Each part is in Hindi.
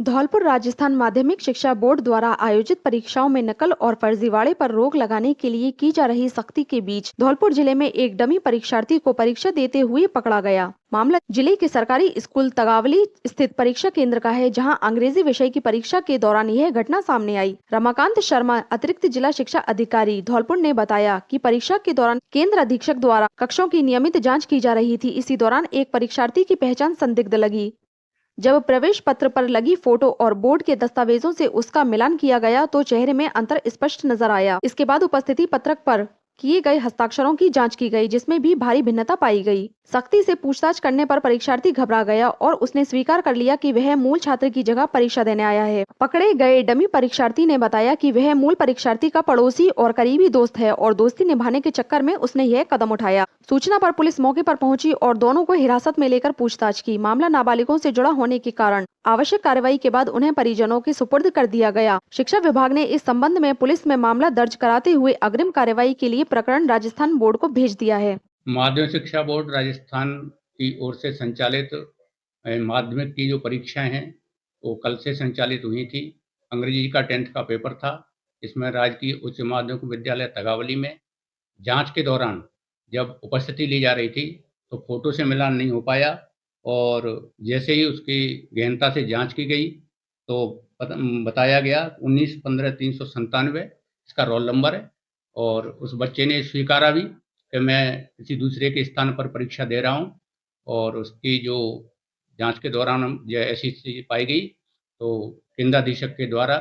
धौलपुर राजस्थान माध्यमिक शिक्षा बोर्ड द्वारा आयोजित परीक्षाओं में नकल और फर्जीवाड़े पर रोक लगाने के लिए की जा रही सख्ती के बीच धौलपुर जिले में एक डमी परीक्षार्थी को परीक्षा देते हुए पकड़ा गया। मामला जिले के सरकारी स्कूल तगावली स्थित परीक्षा केंद्र का है, जहां अंग्रेजी विषय की परीक्षा के दौरान यह घटना सामने आई। रमाकांत शर्मा, अतिरिक्त जिला शिक्षा अधिकारी धौलपुर ने बताया कि परीक्षा के दौरान केंद्र अधीक्षक द्वारा कक्षों की नियमित जाँच की जा रही थी। इसी दौरान एक परीक्षार्थी की पहचान संदिग्ध लगी। जब प्रवेश पत्र पर लगी फोटो और बोर्ड के दस्तावेजों से उसका मिलान किया गया तो चेहरे में अंतर स्पष्ट नजर आया। इसके बाद उपस्थिति पत्रक पर किए गए हस्ताक्षरों की जांच की गई, जिसमें भी भारी भिन्नता पाई गई। सख्ती से पूछताछ करने पर परीक्षार्थी घबरा गया और उसने स्वीकार कर लिया कि वह मूल छात्र की जगह परीक्षा देने आया है। पकड़े गए डमी परीक्षार्थी ने बताया कि वह मूल परीक्षार्थी का पड़ोसी और करीबी दोस्त है और दोस्ती निभाने के चक्कर में उसने यह कदम उठाया। सूचना पर पुलिस मौके पर पहुंची और दोनों को हिरासत में लेकर पूछताछ की। मामला नाबालिगों से जुड़ा होने के कारण आवश्यक कार्रवाई के बाद उन्हें परिजनों के सुपुर्द कर दिया गया। शिक्षा विभाग ने इस संबंध में पुलिस में मामला दर्ज कराते हुए अग्रिम कार्रवाई के लिए प्रकरण राजस्थान बोर्ड को भेज दिया है। माध्यमिक शिक्षा बोर्ड राजस्थान की ओर से संचालित माध्यमिक की जो परीक्षाएं हैं वो कल से संचालित हुई थी। अंग्रेजी का 10th का पेपर था। इसमें राजकीय उच्च माध्यमिक विद्यालय तगावली में जांच के दौरान जब उपस्थिति ली जा रही थी तो फोटो से मिलान नहीं हो पाया और जैसे ही उसकी गहनता से जांच की गई तो बताया गया 19-15-397 इसका रोल नंबर है और उस बच्चे ने स्वीकारा भी कि मैं किसी दूसरे के स्थान पर परीक्षा दे रहा हूं और उसकी जो जांच के दौरान जो ऐसी चीज पाई गई तो केंद्राधीशक के द्वारा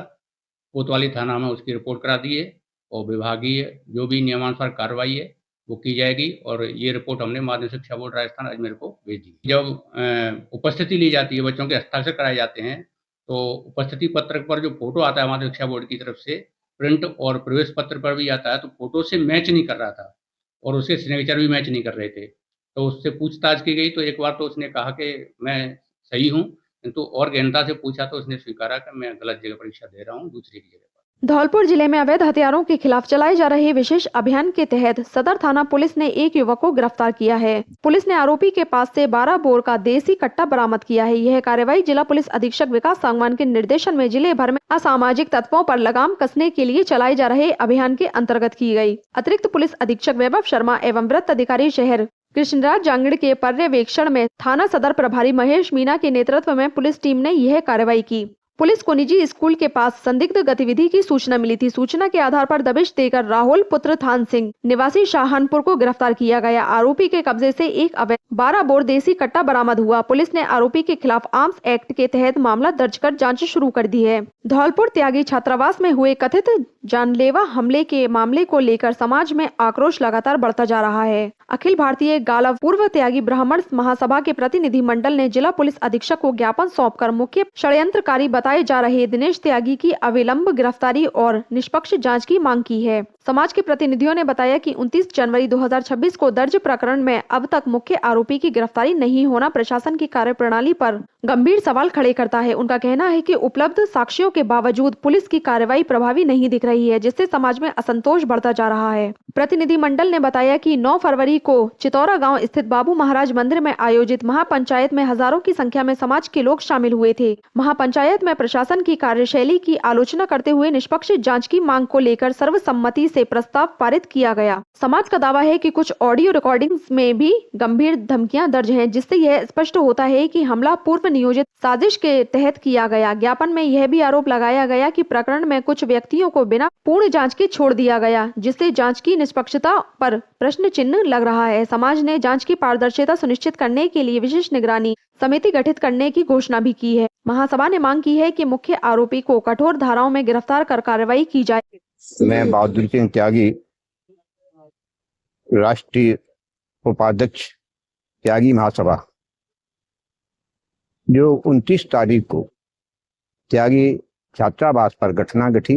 कोतवाली थाना में उसकी रिपोर्ट करा दी है और विभागीय जो भी नियमानुसार कार्रवाई है वो की जाएगी और ये रिपोर्ट हमने माध्यमिक शिक्षा बोर्ड राजस्थान अजमेर को भेज दी। जब उपस्थिति ली जाती है, बच्चों के हस्ताक्षर कराए जाते हैं तो उपस्थिति पत्रक पर जो फोटो आता है माध्यमिक शिक्षा बोर्ड की तरफ से प्रिंट और प्रवेश पत्र पर भी आता है तो फोटो से मैच नहीं कर रहा था और उसके सिग्नेचर भी मैच नहीं कर रहे थे। तो उससे पूछताछ की गई तो एक बार तो उसने कहा कि मैं सही हूँ, किंतु और गहनता से पूछा तो उसने स्वीकारा कि मैं गलत जगह परीक्षा दे रहा हूँ, दूसरी की जगह पर। धौलपुर जिले में अवैध हथियारों के खिलाफ चलाए जा रहे विशेष अभियान के तहत सदर थाना पुलिस ने एक युवक को गिरफ्तार किया है। पुलिस ने आरोपी के पास से 12 बोर का देसी कट्टा बरामद किया है। यह कार्रवाई जिला पुलिस अधीक्षक विकास सांगवान के निर्देशन में जिले भर में असामाजिक तत्वों पर लगाम कसने के लिए चलाए जा रहे अभियान के अंतर्गत की गई। अतिरिक्त पुलिस अधीक्षक वैभव शर्मा एवं वृत्त अधिकारी शहर कृष्णराज जांगड़ के पर्यवेक्षण में थाना सदर प्रभारी महेश मीना के नेतृत्व में पुलिस टीम ने यह कार्रवाई की। पुलिस को निजी स्कूल के पास संदिग्ध गतिविधि की सूचना मिली थी। सूचना के आधार पर दबिश देकर राहुल पुत्र थान सिंह निवासी शाहनपुर को गिरफ्तार किया गया। आरोपी के कब्जे से एक अवैध 12 बोर देसी कट्टा बरामद हुआ। पुलिस ने आरोपी के खिलाफ आर्म्स एक्ट के तहत मामला दर्ज कर जांच शुरू कर दी है। धौलपुर त्यागी छात्रावास में हुए कथित जानलेवा हमले के मामले को लेकर समाज में आक्रोश लगातार बढ़ता जा रहा है। अखिल भारतीय गालव पूर्व त्यागी ब्राह्मण महासभा के प्रतिनिधि मंडल ने जिला पुलिस अधीक्षक को ज्ञापन सौंपकर मुख्य षड्यंत्रकारी बताए जा रहे दिनेश त्यागी की अविलंब गिरफ्तारी और निष्पक्ष जांच की मांग की है। समाज के प्रतिनिधियों ने बताया कि 29 जनवरी 2026 को दर्ज प्रकरण में अब तक मुख्य आरोपी की गिरफ्तारी नहीं होना प्रशासन की कार्यप्रणाली पर गंभीर सवाल खड़े करता है। उनका कहना है कि उपलब्ध साक्ष्यों के बावजूद पुलिस की कार्रवाई प्रभावी नहीं दिख रही है, जिससे समाज में असंतोष बढ़ता जा रहा है। प्रतिनिधि मंडल ने बताया कि 9 फरवरी को चितौरा गांव स्थित बाबू महाराज मंदिर में आयोजित महापंचायत में हजारों की संख्या में समाज के लोग शामिल हुए थे। महापंचायत में प्रशासन की कार्यशैली की आलोचना करते हुए निष्पक्ष जांच की मांग को लेकर सर्वसम्मति से प्रस्ताव पारित किया गया। समाज का दावा है कि कुछ ऑडियो रिकॉर्डिंग्स में भी गंभीर धमकियां दर्ज हैं, जिससे यह स्पष्ट होता है कि हमला पूर्व नियोजित साजिश के तहत किया गया। ज्ञापन में यह भी आरोप लगाया गया कि प्रकरण में कुछ व्यक्तियों को बिना पूर्ण जांच के छोड़ दिया गया, जिससे जांच की निष्पक्षता पर प्रश्न चिन्ह लग रहा है। समाज ने जांच की पारदर्शिता सुनिश्चित करने के लिए विशेष निगरानी समिति गठित करने की घोषणा भी की है। महासभा ने मांग की है कि मुख्य आरोपी को कठोर धाराओं में गिरफ्तार कर कार्रवाई की जाए। मैं बहादुर सिंह त्यागी, राष्ट्रीय उपाध्यक्ष त्यागी महासभा, जो 29 तारीख को त्यागी छात्रावास पर घटना घटी,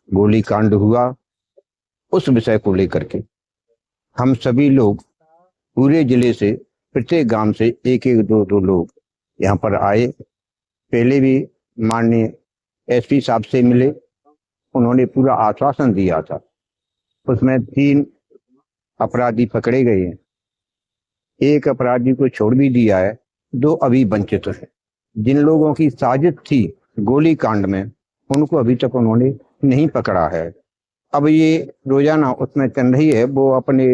गोलीकांड हुआ, उस विषय को लेकर के हम सभी लोग पूरे जिले से प्रत्येक गांव से एक एक दो लोग यहाँ पर आए। पहले भी माननीय एसपी साहब से मिले, उन्होंने पूरा आश्वासन दिया था। उसमें 3 अपराधी पकड़े गए हैं, एक अपराधी को छोड़ भी दिया है, 2 अभी वंचित हैं। जिन लोगों की साजिश थी गोली कांड में, उनको अभी तक उन्होंने नहीं पकड़ा है। अब ये रोजाना उसमें चल रही है, वो अपने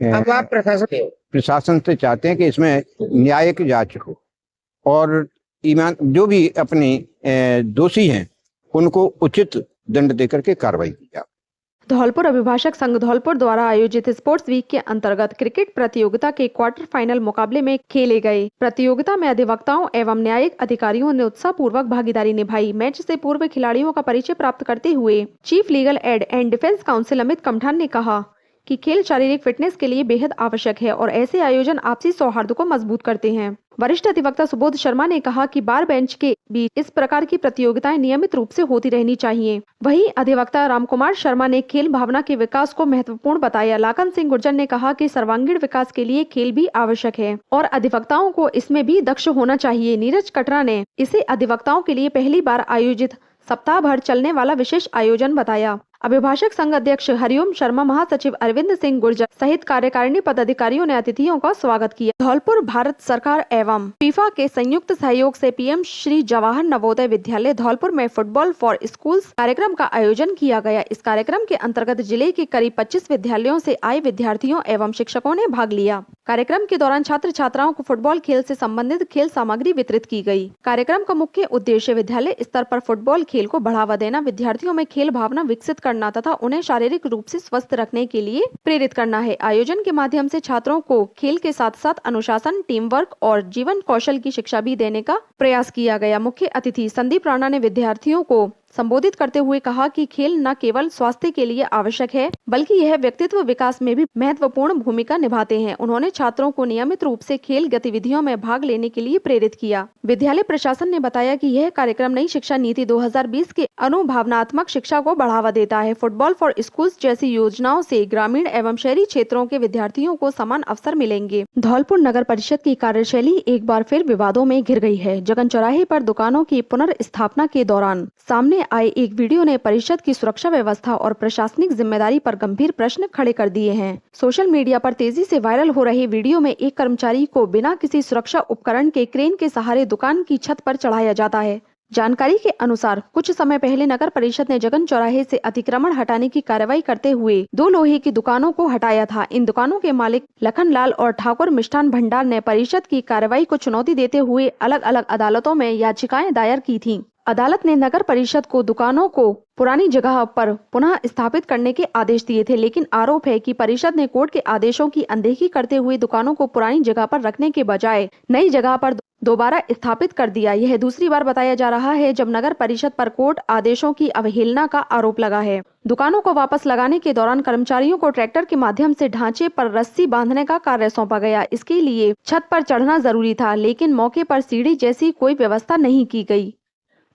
अब आप प्रशासन से चाहते हैं कि इसमें न्यायिक जांच हो और ईमान जो भी अपने दोषी हैं उनको उचित दंड देकर के कार्रवाई की जाए। धौलपुर अभिभाषक संघ धौलपुर द्वारा आयोजित स्पोर्ट्स वीक के अंतर्गत क्रिकेट प्रतियोगिता के क्वार्टर फाइनल मुकाबले में खेले गए। प्रतियोगिता में अधिवक्ताओं एवं न्यायिक अधिकारियों ने उत्साहपूर्वक भागीदारी निभाई। मैच से पूर्व खिलाड़ियों का परिचय प्राप्त करते हुए chief legal aid and defence counsel Amit Kamthan ने कहा कि खेल शारीरिक फिटनेस के लिए बेहद आवश्यक है और ऐसे आयोजन आपसी सौहार्द को मजबूत करते हैं। वरिष्ठ अधिवक्ता सुबोध शर्मा ने कहा कि बार बेंच के बीच इस प्रकार की प्रतियोगिताएं नियमित रूप से होती रहनी चाहिए। वहीं अधिवक्ता रामकुमार शर्मा ने खेल भावना के विकास को महत्वपूर्ण बताया। लाखन सिंह गुर्जर ने कहा कि सर्वांगीण विकास के लिए खेल भी आवश्यक है और अधिवक्ताओं को इसमें भी दक्ष होना चाहिए। नीरज कटरा ने इसे अधिवक्ताओं के लिए पहली बार आयोजित सप्ताह भर चलने वाला विशेष आयोजन बताया। अभिभाषक संघ अध्यक्ष हरिओम शर्मा, महासचिव अरविंद सिंह गुर्जर सहित कार्यकारिणी पदाधिकारियों ने अतिथियों का स्वागत किया। धौलपुर भारत सरकार एवं फीफा के संयुक्त सहयोग से पीएम श्री जवाहर नवोदय विद्यालय धौलपुर में फुटबॉल फॉर स्कूल्स कार्यक्रम का आयोजन किया गया। इस कार्यक्रम के अंतर्गत जिले के करीब 25 विद्यालयों से आए विद्यार्थियों एवं शिक्षकों ने भाग लिया। कार्यक्रम के दौरान छात्र छात्राओं को फुटबॉल खेल से संबंधित खेल सामग्री वितरित की गई। कार्यक्रम का मुख्य उद्देश्य विद्यालय स्तर पर फुटबॉल खेल को बढ़ावा देना, विद्यार्थियों में खेल भावना विकसित करना तथा उन्हें शारीरिक रूप से स्वस्थ रखने के लिए प्रेरित करना है। आयोजन के माध्यम से छात्रों को खेल के साथ साथ अनुशासन, टीम वर्क और जीवन कौशल की शिक्षा भी देने का प्रयास किया गया। मुख्य अतिथि संदीप राणा ने विद्यार्थियों को संबोधित करते हुए कहा कि खेल न केवल स्वास्थ्य के लिए आवश्यक है बल्कि यह व्यक्तित्व विकास में भी महत्वपूर्ण भूमिका निभाते हैं। उन्होंने छात्रों को नियमित रूप से खेल गतिविधियों में भाग लेने के लिए प्रेरित किया। विद्यालय प्रशासन ने बताया कि यह कार्यक्रम नई शिक्षा नीति 2020 के अनुभावनात्मक शिक्षा को बढ़ावा देता है। फुटबॉल फॉर स्कूल्स जैसी योजनाओं से ग्रामीण एवं शहरी क्षेत्रों के विद्यार्थियों को समान अवसर मिलेंगे। धौलपुर नगर परिषद की कार्यशैली एक बार फिर विवादों में घिर गई है। जगन चौराहे पर दुकानों की पुनर्स्थापना के दौरान सामने आए एक वीडियो ने परिषद की सुरक्षा व्यवस्था और प्रशासनिक जिम्मेदारी पर गंभीर प्रश्न खड़े कर दिए हैं। सोशल मीडिया पर तेजी से वायरल हो रहे वीडियो में एक कर्मचारी को बिना किसी सुरक्षा उपकरण के क्रेन के सहारे दुकान की छत पर चढ़ाया जाता है। जानकारी के अनुसार कुछ समय पहले नगर परिषद ने जगन चौराहे से अतिक्रमण हटाने की कार्रवाई करते हुए 2 लोहे की दुकानों को हटाया था। इन दुकानों के मालिक लखनलाल और ठाकुर मिष्ठान भंडार ने परिषद की कार्रवाई को चुनौती देते हुए अलग अलग अदालतों में याचिकाएं दायर की थीं। अदालत ने नगर परिषद को दुकानों को पुरानी जगह पर पुनः स्थापित करने के आदेश दिए थे, लेकिन आरोप है कि परिषद ने कोर्ट के आदेशों की अनदेखी करते हुए दुकानों को पुरानी जगह पर रखने के बजाय नई जगह पर दोबारा स्थापित कर दिया। यह दूसरी बार बताया जा रहा है जब नगर परिषद पर कोर्ट आदेशों की अवहेलना का आरोप लगा है। दुकानों को वापस लगाने के दौरान कर्मचारियों को ट्रैक्टर के माध्यम से ढांचे पर रस्सी बांधने का कार्य सौंपा गया। इसके लिए छत पर चढ़ना जरूरी था, लेकिन मौके पर सीढ़ी जैसी कोई व्यवस्था नहीं की गई।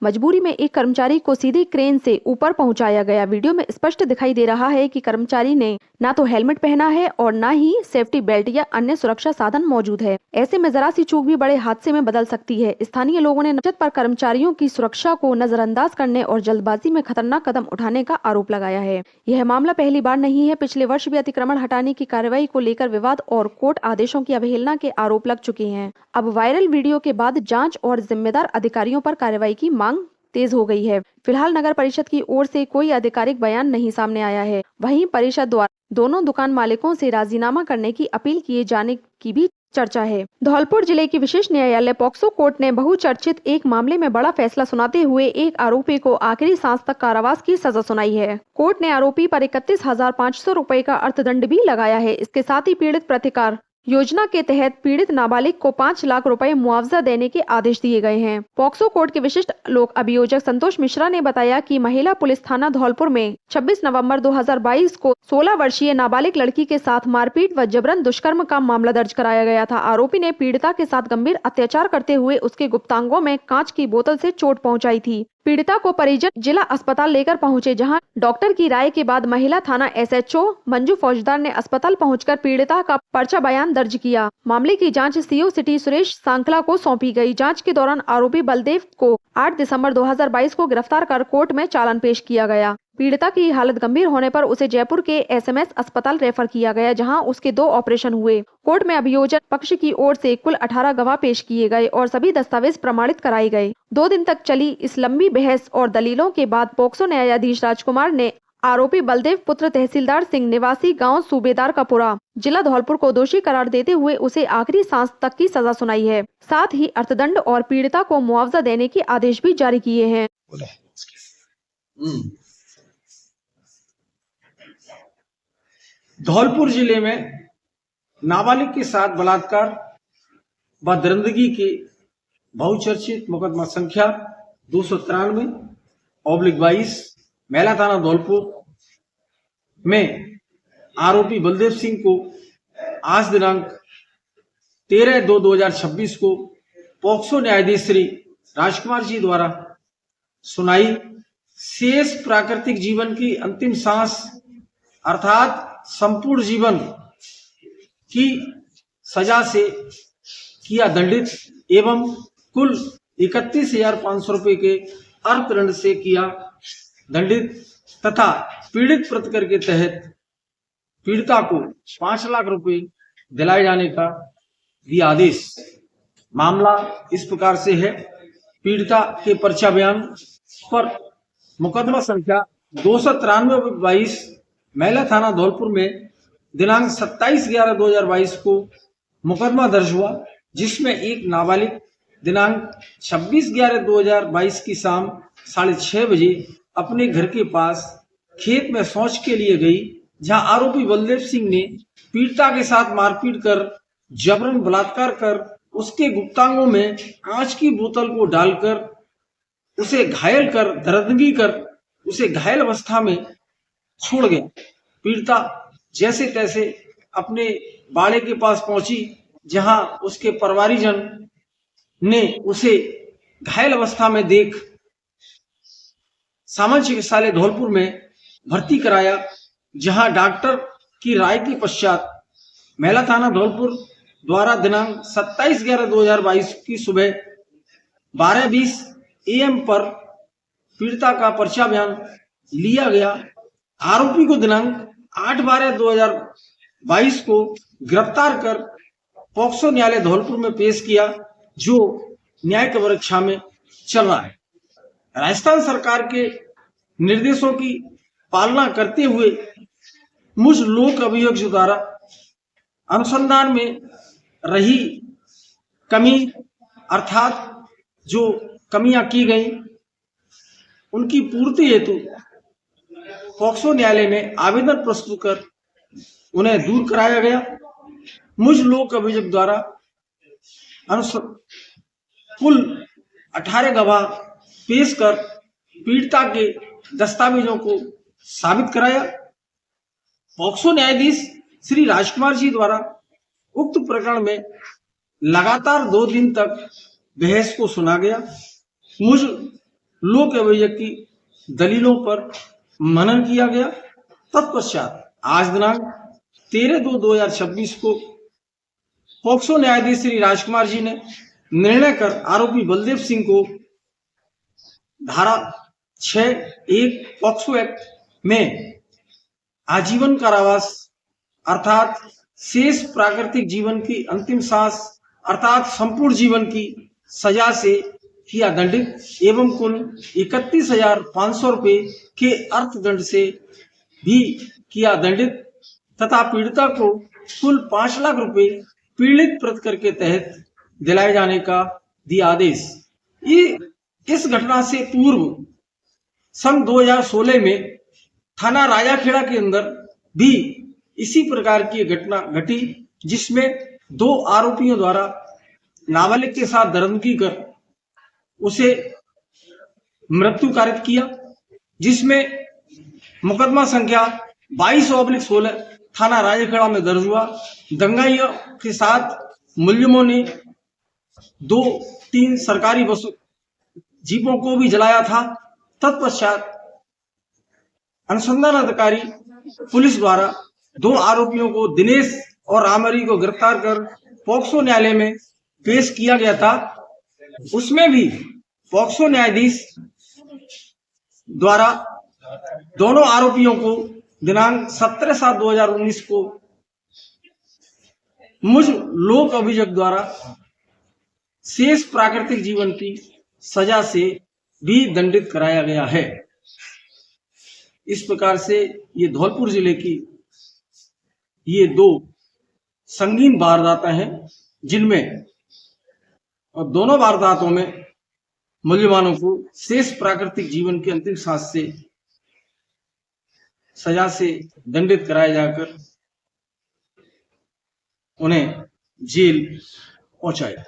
मजबूरी में एक कर्मचारी को सीधे क्रेन से ऊपर पहुंचाया गया। वीडियो में स्पष्ट दिखाई दे रहा है कि कर्मचारी ने ना तो हेलमेट पहना है और ना ही सेफ्टी बेल्ट या अन्य सुरक्षा साधन मौजूद है। ऐसे में जरा सी चूक भी बड़े हादसे में बदल सकती है। स्थानीय लोगों ने छत पर कर्मचारियों की सुरक्षा को नजरअंदाज करने और जल्दबाजी में खतरनाक कदम उठाने का आरोप लगाया है। यह मामला पहली बार नहीं है। पिछले वर्ष भी अतिक्रमण हटाने की कार्रवाई को लेकर विवाद और कोर्ट आदेशों की अवहेलना के आरोप लग चुके हैं। अब वायरल वीडियो के बाद जांच और जिम्मेदार अधिकारियों पर कार्रवाई की मांग तेज हो गई है। फिलहाल नगर परिषद की ओर से कोई आधिकारिक बयान नहीं सामने आया है। वहीं परिषद द्वारा दोनों दुकान मालिकों से राजीनामा करने की अपील किए जाने की भी चर्चा है। धौलपुर जिले की विशेष न्यायालय पॉक्सो कोर्ट ने बहुचर्चित एक मामले में बड़ा फैसला सुनाते हुए एक आरोपी को आखिरी सांस तक कारावास की सजा सुनाई है। कोर्ट ने आरोपी पर 31,500 रुपए का अर्थदंड भी लगाया है। इसके साथ ही पीड़ित प्रतिकार योजना के तहत पीड़ित नाबालिग को 5 लाख रुपए मुआवजा देने के आदेश दिए गए हैं। पॉक्सो कोर्ट के विशिष्ट लोक अभियोजक संतोष मिश्रा ने बताया कि महिला पुलिस थाना धौलपुर में 26 नवंबर 2022 को 16 वर्षीय नाबालिग लड़की के साथ मारपीट व जबरन दुष्कर्म का मामला दर्ज कराया गया था। आरोपी ने पीड़िता के साथ गंभीर अत्याचार करते हुए उसके गुप्तांगों में कांच की बोतल से चोट पहुंचाई थी। पीड़िता को परिजन जिला अस्पताल लेकर पहुंचे, जहां डॉक्टर की राय के बाद महिला थाना SHO मंजू फौजदार ने अस्पताल पहुंचकर पीड़िता का पर्चा बयान दर्ज किया। मामले की जांच CO सिटी सुरेश सांखला को सौंपी गई। जांच के दौरान आरोपी बलदेव को 8 दिसंबर 2022 को गिरफ्तार कर कोर्ट में चालान पेश किया गया। पीड़िता की हालत गंभीर होने पर उसे जयपुर के एसएमएस अस्पताल रेफर किया गया, जहां उसके 2 ऑपरेशन हुए। कोर्ट में अभियोजन पक्ष की ओर से कुल 18 गवाह पेश किए गए और सभी दस्तावेज प्रमाणित कराए गए। 2 दिन तक चली इस लंबी बहस और दलीलों के बाद पोक्सो न्यायाधीश राजकुमार ने आरोपी बलदेव पुत्र तहसीलदार सिंह निवासी गांव सूबेदार का पुरा जिला धौलपुर को दोषी करार देते हुए उसे आखिरी सांस तक की सजा सुनाई है। साथ ही अर्थदंड और पीड़िता को मुआवजा देने के आदेश भी जारी किए हैं। धौलपुर जिले में नाबालिग के साथ बलात्कार व दरिंदगी के बहुचर्चित मुकदमा संख्या 293/22 महिला थाना धौलपुर में आरोपी बलदेव सिंह को आज दिनांक 13/2/2026 को पोक्सो न्यायाधीश श्री राजकुमार जी द्वारा सुनाई शेष प्राकृतिक जीवन की अंतिम सांस अर्थात संपूर्ण जीवन की सजा से किया दंडित एवं कुल 31,500 रुपए के अर्थदंड से किया दंडित तथा पीड़ित प्रतिकर के तहत पीड़िता को 5 लाख रुपए दिलाए जाने का दिया आदेश। मामला इस प्रकार से है। पीड़िता के पर्चा बयान पर मुकदमा संख्या 293/22 महिला थाना धौलपुर में दिनांक 27/11/2022 को मुकदमा दर्ज हुआ, जिसमें एक नाबालिग दिनांक 26/11/2022 की शाम 6:30 बजे अपने घर के पास खेत में शौच के लिए गई, जहां आरोपी बलदेव सिंह ने पीड़िता के साथ मारपीट कर जबरन बलात्कार कर उसके गुप्तांगों में कांच की बोतल को डालकर उसे घायल कर दरिंदगी कर उसे घायल अवस्था में छोड़ गया। पीड़िता जैसे तैसे अपने बाड़े के पास पहुंची, जहां उसके परिवारीजन ने उसे घायल अवस्था में देख सामान्य चिकित्सालय धौलपुर में भर्ती कराया, जहां डॉक्टर की राय के पश्चात महिला थाना धौलपुर द्वारा दिनांक 27/11/2022 की सुबह 12:20 AM पर पीड़िता का पर्चा बयान लिया गया। आरोपी को दिनांक 8/12/2022 को गिरफ्तार कर पोक्सो न्यायालय धौलपुर में पेश किया, जो न्यायिक परीक्षा में चल रहा है। राजस्थान सरकार के निर्देशों की पालना करते हुए मुझ लोक अभियोग द्वारा अनुसंधान में रही कमी अर्थात जो कमियां की गई उनकी पूर्ति हेतु पोक्सो न्यायालय में आवेदन प्रस्तुत कर उन्हें दूर कराया गया। मुझ लोक अभियोग द्वारा कुल 18 गवाह पेश कर पीड़िता के दस्तावेजों को साबित कराया। पोक्सो न्यायाधीश श्री राजकुमार जी द्वारा उक्त प्रकरण में लगातार 2 दिन तक बहस को सुना गया। मुझ लोक अभियोग की दलीलों पर मनन किया गया। तत्पश्चात आज दिनांक 13/2/2026 को पोक्सो न्यायाधीश श्री राजकुमार जी ने निर्णय कर आरोपी बलदेव सिंह को धारा 6(1) पोक्सो एक्ट में आजीवन कारावास अर्थात शेष प्राकृतिक जीवन की अंतिम सांस अर्थात संपूर्ण जीवन की सजा से किया दंडित एवं कुल 31,500 रुपए के अर्थदंड से भी किया दंडित तथा पीड़िता को कुल 5 लाख रुपए पीड़ित प्रतिकर के तहत दिलाए जाने का दिया आदेश। इस घटना से पूर्व सन 2016 में थाना राजाखेड़ा के अंदर भी इसी प्रकार की घटना घटी, जिसमें 2 आरोपियों द्वारा नाबालिग के साथ दरिंदगी कर उसे मृत्यु कारित किया, जिसमें मुकदमा संख्या 22/16 थाना राजाखेड़ा में दर्ज हुआ। दंगाइयों के साथ मुलजिमों ने 2-3 सरकारी बसों जीपों को भी जलाया था। तत्पश्चात अनुसंधान अधिकारी पुलिस द्वारा 2 आरोपियों को दिनेश और रामहरी को गिरफ्तार कर पोक्सो न्यायालय में पेश किया गया था। उसमें भी पोक्सो न्यायाधीश द्वारा दोनों आरोपियों को दिनांक 17/7/2019 को मुझ लोक अभियोग द्वारा शेष प्राकृतिक जीवन की सजा से भी दंडित कराया गया है। इस प्रकार से ये धौलपुर जिले की ये दो संगीन वारदातें हैं, जिनमें और दोनों वारदातों में मुलजिमानों को शेष प्राकृतिक जीवन की अंतिम सांस से सजा से दंडित कराया जाकर उन्हें जेल पहुंचाया।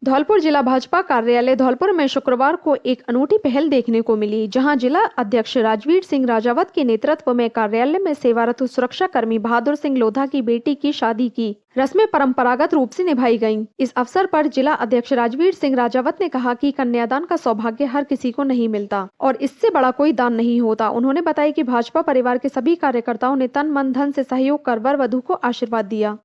धौलपुर जिला भाजपा कार्यालय धौलपुर में शुक्रवार को एक अनूठी पहल देखने को मिली, जहां जिला अध्यक्ष राजवीर सिंह राजावत के नेतृत्व में कार्यालय में सेवारत सुरक्षा कर्मी बहादुर सिंह लोधा की बेटी की शादी की रस्में परंपरागत रूप से निभाई गईं। इस अवसर पर जिला अध्यक्ष राजवीर सिंह राजावत ने कहा कि कन्यादान का सौभाग्य हर किसी को नहीं मिलता और इससे बड़ा कोई दान नहीं होता। उन्होंने बताया कि भाजपा परिवार के सभी कार्यकर्ताओं ने तन मन धन से सहयोग कर वर वधू को आशीर्वाद दिया।